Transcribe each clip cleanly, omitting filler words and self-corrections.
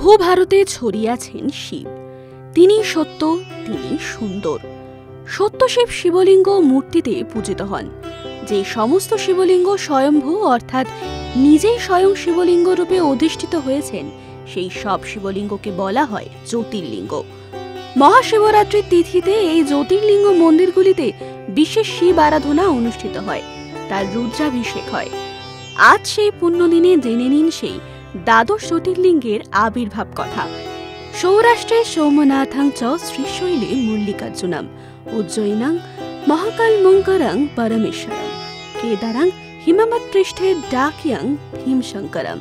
ভূভারতে ছড়িয়াছেন শিব। তিনি সত্য, তিনি সুন্দর। সত্য শিব শিবলিঙ্গ মূর্তিতে পূজিত হন। যে সমস্ত শিবলিঙ্গ স্বয়ম্ভূ অর্থাৎ নিজেই স্বয়ং শিবলিঙ্গ রূপে অধিষ্ঠিত হয়েছেন, সেই সব শিবলিঙ্গকে বলা হয় জ্যোতির্লিঙ্গ। মহাশিবরাত্রির তিথিতে এই জ্যোতির্লিঙ্গ মন্দিরগুলিতে বিশেষ শিব আরাধনা অনুষ্ঠিত হয়, তার রুদ্রাভিষেক হয়। আজ সেই পুণ্যদিনে জেনে নিন সেই দ্বাদশ জ্যোতির্লিঙ্গের আবির্ভাব কথা। সৌরাষ্ট্রে সোমনাথং চ শ্রীশৈলে মল্লিকার্জুনম, উজ্জয়িনাং মহাকালমঙ্করং পরমেশ্বরম, কেদারাং হিমমৎপৃষ্ঠে ডাকিয়াং ভীমশঙ্করম,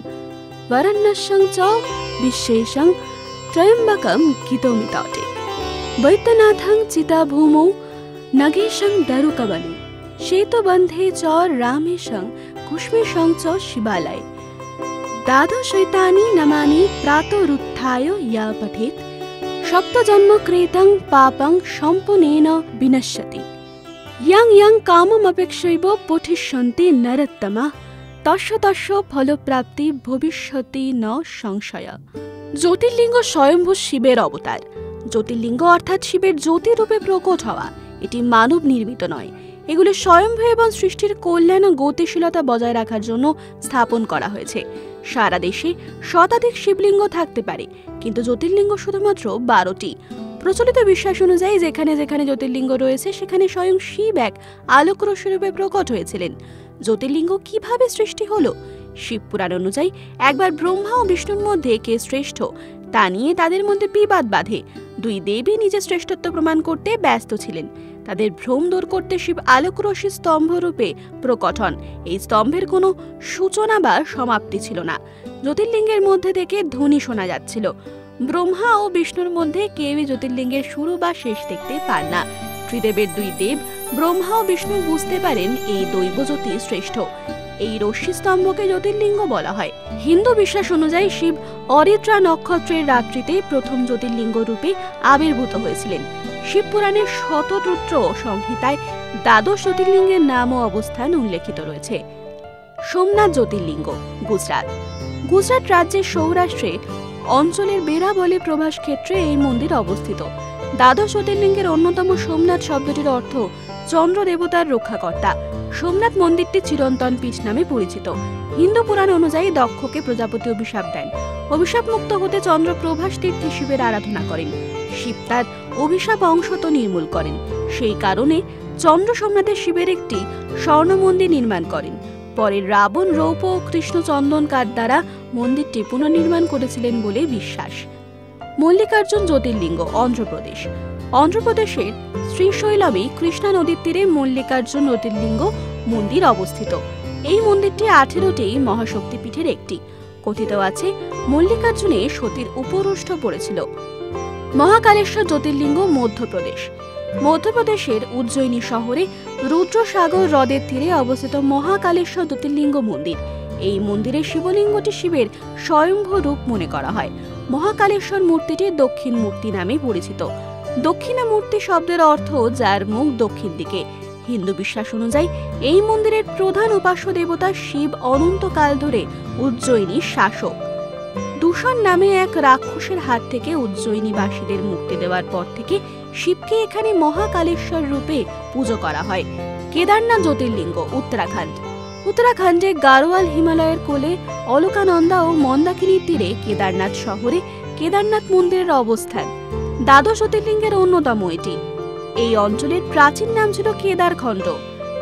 বরণ্যসং চ বিশ্বেশং ত্রয়ম্বকম গীতমিতটে, বৈদ্যনাথং চিতাভূমৌ নগেশং দারুকবনে, সেতুবন্ধে চ রামেশং কুষ্মেশং চ শিবালয়ে, দ্বাদশৈতানি নামানি প্রাতরুত্থায় ইয়া পঠেৎ, সপ্তজন্মকৃतं পাপং সম্পূর্ণেন বিনশ্যতি, ইয়ং ইয়ং কামমপেক্ষৈব পঠিষ্যন্তি নরোত্তমাঃ, তস্য তস্য ফলপ্রাপ্তি ভবিষ্যতি ন সংশয়। জ্যোতির্লিঙ্গ স্বয়ম্ভূ শিবের অবতার। জ্যোতির্লিঙ্গ অর্থাৎ শিবের জ্যোতিরূপে প্রকট হওয়া। এটি মানব নির্মিত নয়। এগুলি স্বয়ম্ভূ এবং সৃষ্টির কল্যাণ ও গতিশীলতা বজায় রাখার জন্য স্থাপন করা হয়েছে। সারা দেশে শতাধিক শিবলিঙ্গ থাকতে পারে, কিন্তু জ্যোতির্লিঙ্গ শুধুমাত্র 12টি। প্রচলিত বিশ্বাস অনুযায়ী যেখানে যেখানে জ্যোতির্লিঙ্গ রয়েছে সেখানে স্বয়ং শিব এক আলোকরশ্মিরূপে প্রকট হয়েছিলেন। জ্যোতির্লিঙ্গ কিভাবে সৃষ্টি হলো? শিবপুরাণ অনুযায়ী একবার ব্রহ্মা ও বিষ্ণুর মধ্যে কে শ্রেষ্ঠ তা নিয়ে তাদের মধ্যে বিবাদ বাধে। দুই দেবী নিজের শ্রেষ্ঠত্ব প্রমাণ করতে ব্যস্ত ছিলেন। তাদের ভ্রম দূর করতে শিব আলোকরশ্মি স্তম্ভ রূপে প্রকট হন। এই স্তম্ভের কোনো সূচনা বা সমাপ্তি ছিল না। জ্যোতির্লিঙ্গের মধ্যে থেকে ধ্বনি শোনা যাচ্ছিল। ব্রহ্মা ও বিষ্ণুর মধ্যে কেউই জ্যোতির্লিঙ্গের শুরু বা শেষ দেখতে পান না। ত্রিদেবের দুই দেব ব্রহ্মা ও বিষ্ণু বুঝতে পারেন এই দৈব জ্যোতি শ্রেষ্ঠ। এই রশ্মি স্তম্ভকে জ্যোতির্লিঙ্গ বলা হয়। হিন্দু বিশ্বাস অনুযায়ী শিব অরিত্রা নক্ষত্রের রাত্রিতে প্রথম জ্যোতির্লিঙ্গ রূপে আবির্ভূত হয়েছিলেন। শিবপুরাণের শতরুদ্র সংহিতায় দ্বাদশ জ্যোতির্লিঙ্গের নাম ও অবস্থান উল্লেখিত রয়েছে। সোমনাথ জ্যোতির্লিঙ্গ, গুজরাট। গুজরাট রাজ্যের সৌরাষ্ট্রে অঞ্চলের বেরাবলী প্রভাস ক্ষেত্রে এই মন্দির অবস্থিত। দ্বাদশ জ্যোতির্লিঙ্গের অন্যতম সোমনাথ শব্দটির অর্থ চন্দ্র দেবতার রক্ষাকর্তা। সোমনাথ মন্দিরটি চিরন্তন পীঠ নামে পরিচিত। হিন্দু পুরাণ অনুযায়ী দক্ষকে প্রজাপতি অভিশাপ দেন। অভিশাপ মুক্ত হতে চন্দ্র প্রভাস তীর্থে শিবের আরাধনা করেন। শিব তার অভিশাপ অংশত নির্মূল করেন। সেই কারণে চন্দ্র সোমনাথের শিবের একটি স্বর্ণ মন্দির নির্মাণ করেন। পরে রাবণ রৌপ ও কৃষ্ণ চন্দন কাঠ দ্বারা মন্দিরটি পুনর্নির্মাণ করেছিলেন বলে বিশ্বাস। মল্লিকার্জুন জ্যোতির্লিঙ্গ, অন্ধ্রপ্রদেশ। অন্ধ্রপ্রদেশের শ্রীশৈলমে কৃষ্ণা নদীর তীরে মল্লিকার্জুন জ্যোতির্লিঙ্গ মন্দির অবস্থিত। এই মন্দিরটি 18টি মহাশক্তিপীঠের একটি। কথিত আছে মল্লিকার্জুনে সতীর উপরোষ্ঠ পড়েছিল। মহাকালেশ্বর জ্যোতির্লিঙ্গ, মধ্যপ্রদেশ। মধ্যপ্রদেশের উজ্জয়িনী শহরে রুদ্রসাগর হ্রদের তীরে অবস্থিত মহাকালেশ্বর জ্যোতির্লিঙ্গ মন্দির। এই মন্দিরের শিবলিঙ্গটি শিবের স্বয়ম্ভূ রূপ মনে করা হয়। মহাকালেশ্বর মূর্তিটি দক্ষিণ মূর্তি নামে পরিচিত। দক্ষিণা মূর্তি শব্দের অর্থ যার মুখ দক্ষিণ দিকে। হিন্দু বিশ্বাস অনুযায়ী এই মন্দিরের প্রধান উপাস্য দেবতা শিব অনন্তকাল ধরে উজ্জয়িনীর শাসক। দূষণ নামে এক রাক্ষসের হাত থেকে উজ্জয়িনীবাসীদের মুক্তি দেওয়ার পর থেকে শিবকে এখানে মহাকালেশ্বর রূপে পুজো করা হয়। কেদারনাথ জ্যোতির্লিঙ্গ, উত্তরাখণ্ড। উত্তরাখণ্ডে গাড়োয়াল হিমালয়ের কোলে অলকানন্দা ও মন্দাকিনীর তীরে কেদারনাথ শহরে কেদারনাথ মন্দিরের অবস্থান। দ্বাদশ জ্যোতির্লিঙ্গের অন্যতম এটি। এই অঞ্চলের প্রাচীন নাম ছিল কেদারখণ্ড,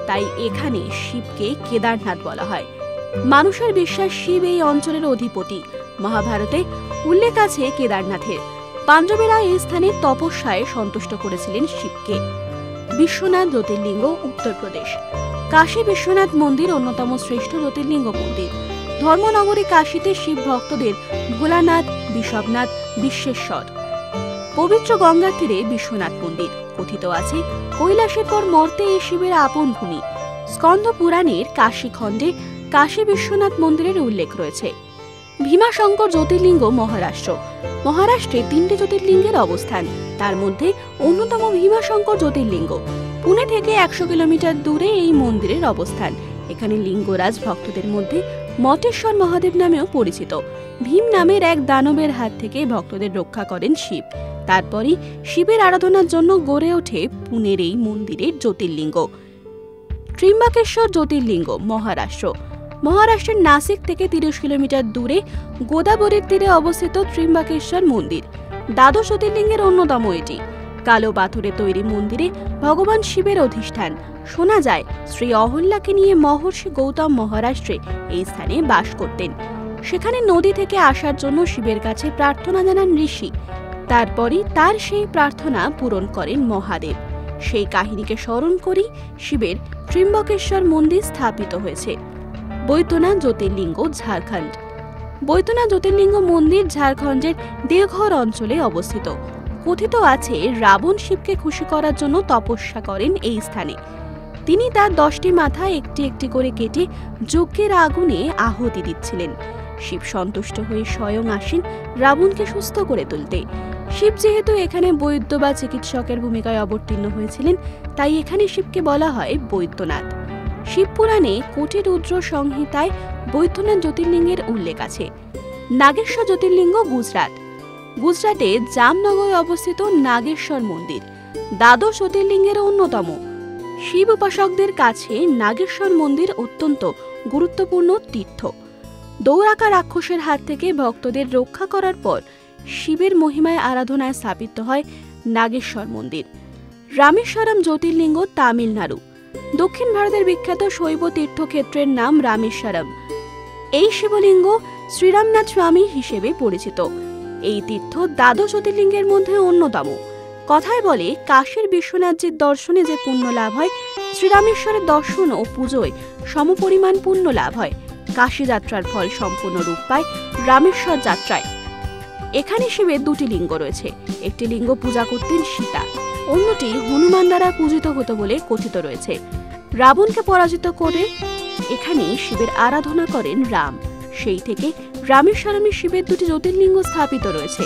তাই এখানে শিবকে কেদারনাথ বলা হয়। মানুষের বিশ্বাস শিব এই অঞ্চলের অধিপতি। মহাভারতে উল্লেখ আছে কেদারনাথের। পাণ্ডবেরা এই স্থানে তপস্যায় সন্তুষ্ট করেছিলেন শিবকে। বিশ্বনাথ জ্যোতির্লিঙ্গ, উত্তরপ্রদেশ। কাশী বিশ্বনাথ মন্দির অন্যতম শ্রেষ্ঠ জ্যোতির্লিঙ্গ মন্দির। ধর্মনগরী কাশীতে শিব ভক্তদের ভোলানাথ, বিষবনাথ, বিশ্বেশ্বর। পবিত্র গঙ্গার তীরে বিশ্বনাথ মন্দির। কথিত আছে কৈলাসের পর মর্তে এই শিবের আপন ভূমি। স্কন্দ পুরাণের কাশী খণ্ডে কাশী বিশ্বনাথ মন্দিরের উল্লেখ রয়েছে। ভীমাশঙ্কর জ্যোতির্লিঙ্গ, মহারাষ্ট্র। মহারাষ্ট্রে 3টি জ্যোতির্লিঙ্গের অবস্থান, তার মধ্যে অন্যতম ভীমাশঙ্কর জ্যোতির্লিঙ্গ। পুনে থেকে 100 কিলোমিটার দূরে এই মন্দিরের অবস্থান। এখানে লিঙ্গরাজ ভক্তদের মধ্যে মটেশ্বর মহাদেব নামেও পরিচিত। ভীম নামের এক দানবের হাত থেকে ভক্তদের রক্ষা করেন শিব। তারপরই শিবের আরাধনার জন্য গড়ে ওঠে পুনের এই মন্দিরের জ্যোতির্লিঙ্গ। ত্র্যম্বকেশ্বর জ্যোতির্লিঙ্গ মহারাষ্ট্র। মহারাষ্ট্রের নাসিক থেকে 30 কিলোমিটার দূরে গোদাবরীর তীরে অবস্থিত ত্র্যম্বকেশ্বর মন্দির দ্বাদশ জ্যোতির্লিঙ্গের অন্যতম। এটি কালো পাথরে তৈরি মন্দিরে ভগবান শিবের অধিষ্ঠান। শোনা যায় শ্রী অহল্যাকে নিয়ে মহর্ষি গৌতম মহারাষ্ট্রে এই স্থানে বাস করতেন। সেখানে নদী থেকে আসার জন্য শিবের কাছে প্রার্থনা জানান ঋষি। তারপরই তার সেই প্রার্থনা পূরণ করেন মহাদেব। সেই কাহিনীকে স্মরণ করেই শিবের ত্র্যম্বকেশ্বর মন্দির স্থাপিত হয়েছে। বৈদ্যনাথ জ্যোতির্লিঙ্গ ঝাড়খণ্ড। বৈদ্যনাথ জ্যোতির্লিঙ্গ মন্দির ঝাড়খণ্ডের দেওঘর অঞ্চলে অবস্থিত। কথিত আছে রাবণ শিবকে খুশি করার জন্য তপস্যা করেন এই স্থানে। তিনি তার 10টি মাথা একটি একটি করে কেটে যজ্ঞের আগুনে আহুতি দিচ্ছিলেন। শিব সন্তুষ্ট হয়ে স্বয়ং আসেন রাবণকে সুস্থ করে তুলতে। শিব যেহেতু এখানে বৈদ্য বা চিকিৎসকের ভূমিকায় অবতীর্ণ হয়েছিলেন, তাই এখানে শিবকে বলা হয় বৈদ্যনাথ। শিবপুরাণে কোটি রুদ্র সংহিতায় বৈদ্যনাথ জ্যোতির্লিঙ্গের উল্লেখ আছে। নাগেশ্বর জ্যোতির্লিঙ্গ গুজরাট। গুজরাটে জামনগরে অবস্থিত নাগেশ্বর মন্দির দ্বাদশ জ্যোতির্লিঙ্গের অন্যতম। শিব উপাসকদের কাছে নাগেশ্বর মন্দির অত্যন্ত গুরুত্বপূর্ণ তীর্থ। দৌরাকা রাক্ষসের হাত থেকে ভক্তদের রক্ষা করার পর শিবের মহিমায় আরাধনায় স্থাপিত হয় নাগেশ্বর মন্দির। রামেশ্বরম জ্যোতির্লিঙ্গ তামিলনাড়ু। দক্ষিণ ভারতের বিখ্যাত শৈব তীর্থক্ষেত্রের নাম রামেশ্বরম। এই শিবলিঙ্গ শ্রীরামনাথ স্বামী হিসেবে পরিচিত। এই তীর্থ দ্বাদশ জ্যোতির্লিঙ্গের মধ্যে অন্যতম। কথায় বলে কাশীর বিশ্বনাথজির দর্শনে যে পুণ্য লাভ হয়, শ্রীরামেশ্বরের দর্শন ও পুজোয় সমপরিমাণ পুণ্য লাভ হয়। কাশী যাত্রার ফল সম্পূর্ণ রূপ পায় রামেশ্বর যাত্রায়। এখানে শিবের 2টি লিঙ্গ রয়েছে। একটি লিঙ্গ পূজা করতেন সীতা, অন্যটি হনুমান দ্বারা পূজিত হতো বলে কথিত রয়েছে। রাবণকে পরাজিত করে এখানে শিবের আরাধনা করেন রাম। সেই থেকে রামেশ্বরমে শিবের 2টি জ্যোতির্লিঙ্গ স্থাপিত রয়েছে।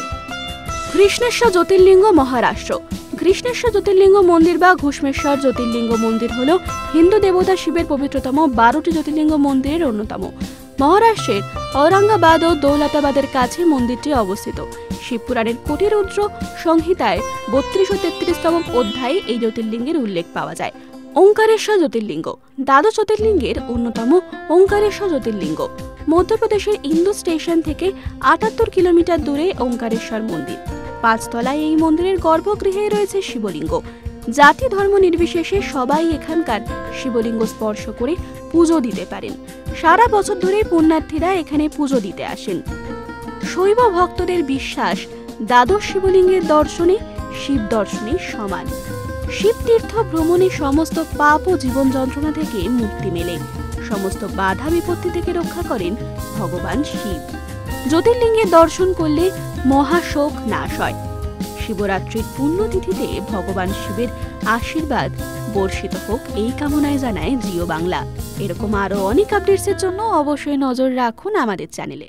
কৃষ্ণেশ্বর জ্যোতির্লিঙ্গ মহারাষ্ট্র। কৃষ্ণেশ্বর জ্যোতির্লিঙ্গ মন্দির বা ঘুষ্মেশ্বর জ্যোতির্লিঙ্গ মন্দির হল হিন্দু দেবতা শিবের পবিত্রতম 12টি জ্যোতির্লিঙ্গ মন্দিরের অন্যতম। মহারাষ্ট্রের ঔরঙ্গাবাদ ও দৌলতাবাদের কাছে মন্দিরটি অবস্থিত। শিবপুরাণের কোটি রুদ্র সংহিতায় 32 ও 33তম অধ্যায়ে এই জ্যোতির্লিঙ্গের উল্লেখ পাওয়া যায়। ওঙ্কারেশ্বর জ্যোতির্লিঙ্গ দ্বাদশ জ্যোতির্লিঙ্গের অন্যতম। ওঙ্কারেশ্বর জ্যোতির্লিঙ্গ মধ্যপ্রদেশের ইন্দু স্টেশন থেকে 78 কিলোমিটার দূরে ওঙ্কারেশ্বর মন্দির। 5 তলায় এই মন্দিরের গর্ভগৃহে রয়েছে শিবলিঙ্গ। জাতি ধর্ম নির্বিশেষে সবাই এখানকার শিবলিঙ্গ স্পর্শ করে পুজো দিতে পারেন। সারা বছর ধরে পুণ্যার্থীরা এখানে পুজো দিতে আসেন। শৈব ভক্তদের বিশ্বাস দ্বাদশ শিবলিঙ্গের দর্শনে শিব দর্শনে সমান। শিব তীর্থ ভ্রমণে সমস্ত পাপ ও জীবন যন্ত্রণা থেকে মুক্তি মেলে। সমস্ত বাধা বিপত্তি থেকে রক্ষা করেন ভগবান শিব। জ্যোতির্লিঙ্গের দর্শন করলে মহাশোক নাশ হয়। শিবরাত্রির পুণ্যতিথিতে ভগবান শিবের আশীর্বাদ বর্ষিত হোক এই কামনায় জানায় জিও বাংলা। এরকম আরো অনেক আপডেটসের জন্য অবশ্যই নজর রাখুন আমাদের চ্যানেলে।